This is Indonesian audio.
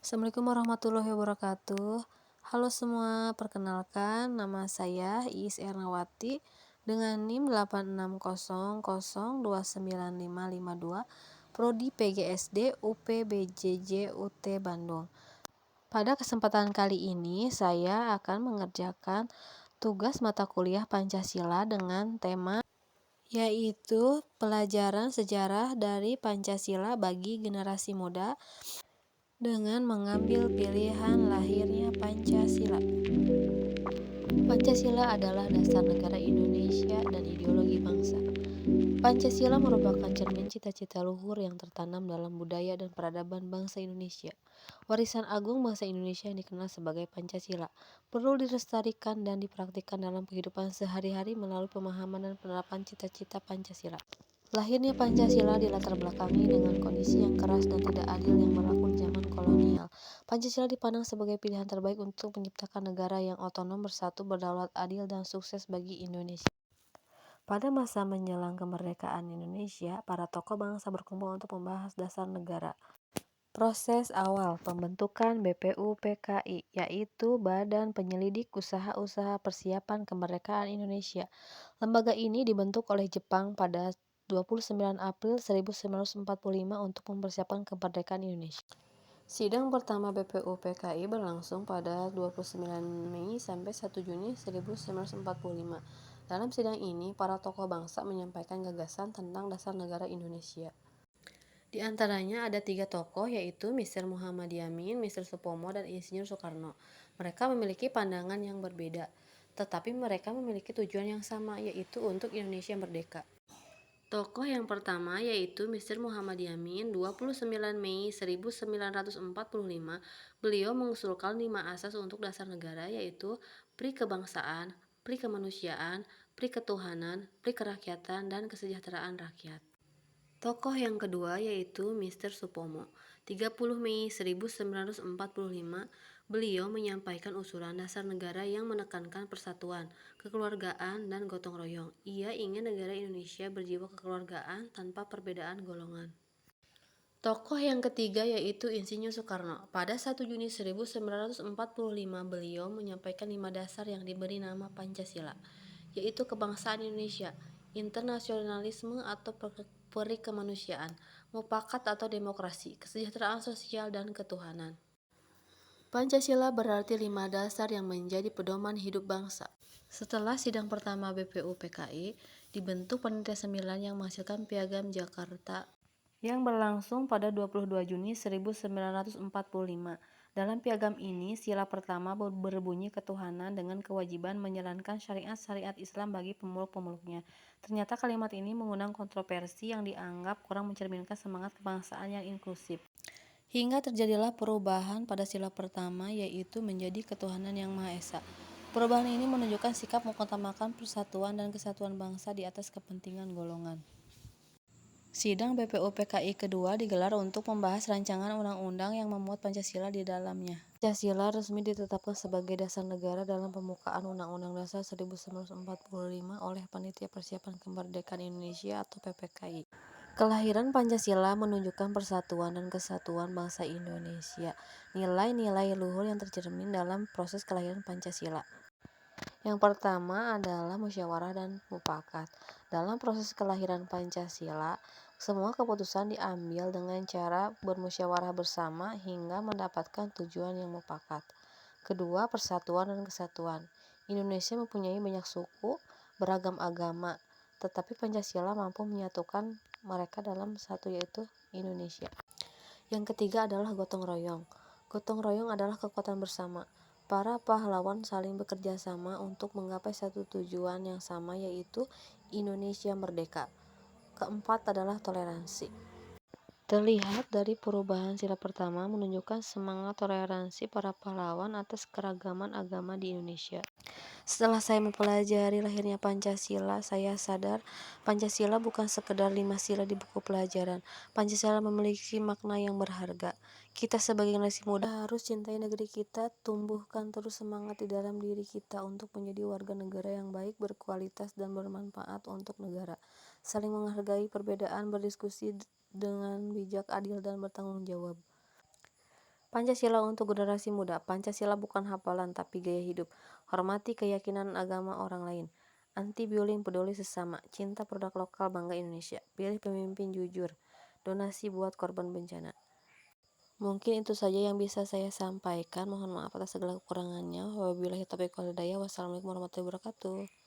Assalamualaikum warahmatullahi wabarakatuh. Halo semua, perkenalkan nama saya Iis Ernawati dengan NIM 860029552, Prodi PGSD UPBJJ UT Bandung. Pada kesempatan kali ini saya akan mengerjakan tugas mata kuliah Pancasila dengan tema yaitu pelajaran sejarah dari Pancasila bagi generasi muda dengan mengambil pilihan lahirnya Pancasila. Pancasila adalah dasar negara Indonesia dan ideologi bangsa. Pancasila merupakan cermin cita-cita luhur yang tertanam dalam budaya dan peradaban bangsa Indonesia. Warisan agung bangsa Indonesia yang dikenal sebagai Pancasila perlu dilestarikan dan dipraktikkan dalam kehidupan sehari-hari melalui pemahaman dan penerapan cita-cita Pancasila. Lahirnya Pancasila dilatar belakangi dengan kondisi yang keras dan tidak adil yang berlaku di zaman kolonial. Pancasila dipandang sebagai pilihan terbaik untuk menciptakan negara yang otonom, bersatu, berdaulat, adil, dan sukses bagi Indonesia. Pada masa menjelang kemerdekaan Indonesia, para tokoh bangsa berkumpul untuk membahas dasar negara. Proses awal pembentukan BPUPKI, yaitu Badan Penyelidik Usaha-Usaha Persiapan Kemerdekaan Indonesia. Lembaga ini dibentuk oleh Jepang pada 29 April 1945 untuk mempersiapkan kemerdekaan Indonesia. Sidang pertama BPUPKI berlangsung pada 29 Mei sampai 1 Juni 1945. Dalam sidang ini, para tokoh bangsa menyampaikan gagasan tentang dasar negara Indonesia. Di antaranya ada 3 tokoh, yaitu Mr. Muhammad Yamin, Mr. Supomo, dan Insinyur Soekarno. Mereka memiliki pandangan yang berbeda, tetapi mereka memiliki tujuan yang sama, yaitu untuk Indonesia merdeka. Tokoh yang pertama yaitu Mr. Muhammad Yamin. 29 Mei 1945, beliau mengusulkan 5 asas untuk dasar negara, yaitu pri kebangsaan, pri kemanusiaan, pri ketuhanan, pri kerakyatan, dan kesejahteraan rakyat. Tokoh yang kedua yaitu Mr. Supomo. 30 Mei 1945, beliau menyampaikan usulan dasar negara yang menekankan persatuan, kekeluargaan, dan gotong royong. Ia ingin negara Indonesia berjiwa kekeluargaan tanpa perbedaan golongan. Tokoh yang ketiga yaitu Insinyur Soekarno. Pada 1 Juni 1945, beliau menyampaikan 5 dasar yang diberi nama Pancasila, yaitu kebangsaan Indonesia, internasionalisme atau peri kemanusiaan, mufakat atau demokrasi, kesejahteraan sosial, dan ketuhanan. Pancasila berarti 5 dasar yang menjadi pedoman hidup bangsa. Setelah sidang pertama BPUPKI, dibentuk Panitia 9 yang menghasilkan Piagam Jakarta yang berlangsung pada 22 Juni 1945. Dalam piagam ini, sila pertama berbunyi ketuhanan dengan kewajiban menjalankan syariat-syariat Islam bagi pemeluk-pemeluknya. Ternyata kalimat ini mengundang kontroversi yang dianggap kurang mencerminkan semangat kebangsaan yang inklusif. Hingga terjadilah perubahan pada sila pertama, yaitu menjadi ketuhanan yang Maha Esa. Perubahan ini menunjukkan sikap mengutamakan persatuan dan kesatuan bangsa di atas kepentingan golongan. Sidang BPUPKI kedua digelar untuk membahas rancangan undang-undang yang memuat Pancasila di dalamnya. Pancasila resmi ditetapkan sebagai dasar negara dalam pembukaan Undang-Undang Dasar 1945 oleh Panitia Persiapan Kemerdekaan Indonesia atau PPKI. Kelahiran Pancasila menunjukkan persatuan dan kesatuan bangsa Indonesia. Nilai-nilai luhur yang tercermin dalam proses kelahiran Pancasila. Yang pertama adalah musyawarah dan mufakat. Dalam proses kelahiran Pancasila, semua keputusan diambil dengan cara bermusyawarah bersama hingga mendapatkan tujuan yang mufakat. Kedua, persatuan dan kesatuan. Indonesia mempunyai banyak suku, beragam agama, tetapi Pancasila mampu menyatukan mereka dalam satu, yaitu Indonesia. Yang ketiga adalah gotong royong. Gotong royong adalah kekuatan bersama. Para pahlawan saling bekerja sama untuk menggapai satu tujuan yang sama, yaitu Indonesia merdeka. Keempat adalah toleransi. Terlihat dari perubahan sila pertama menunjukkan semangat toleransi para pahlawan atas keragaman agama di Indonesia. Setelah saya mempelajari lahirnya Pancasila, saya sadar Pancasila bukan sekedar 5 sila di buku pelajaran. Pancasila memiliki makna yang berharga. Kita sebagai generasi muda harus cintai negeri kita, tumbuhkan terus semangat di dalam diri kita untuk menjadi warga negara yang baik, berkualitas, dan bermanfaat untuk negara. saling menghargai perbedaan, berdiskusi dengan bijak, adil, dan bertanggung jawab. Pancasila untuk generasi muda. Pancasila bukan hafalan tapi gaya hidup. Hormati keyakinan agama orang lain. Anti bullying, peduli sesama. Cinta produk lokal, bangga Indonesia. Pilih pemimpin jujur. Donasi buat korban bencana. Mungkin itu saja yang bisa saya sampaikan. Mohon maaf atas segala kekurangannya. Wabillahi taufiq wal hidayah. Wassalamualaikum warahmatullahi wabarakatuh.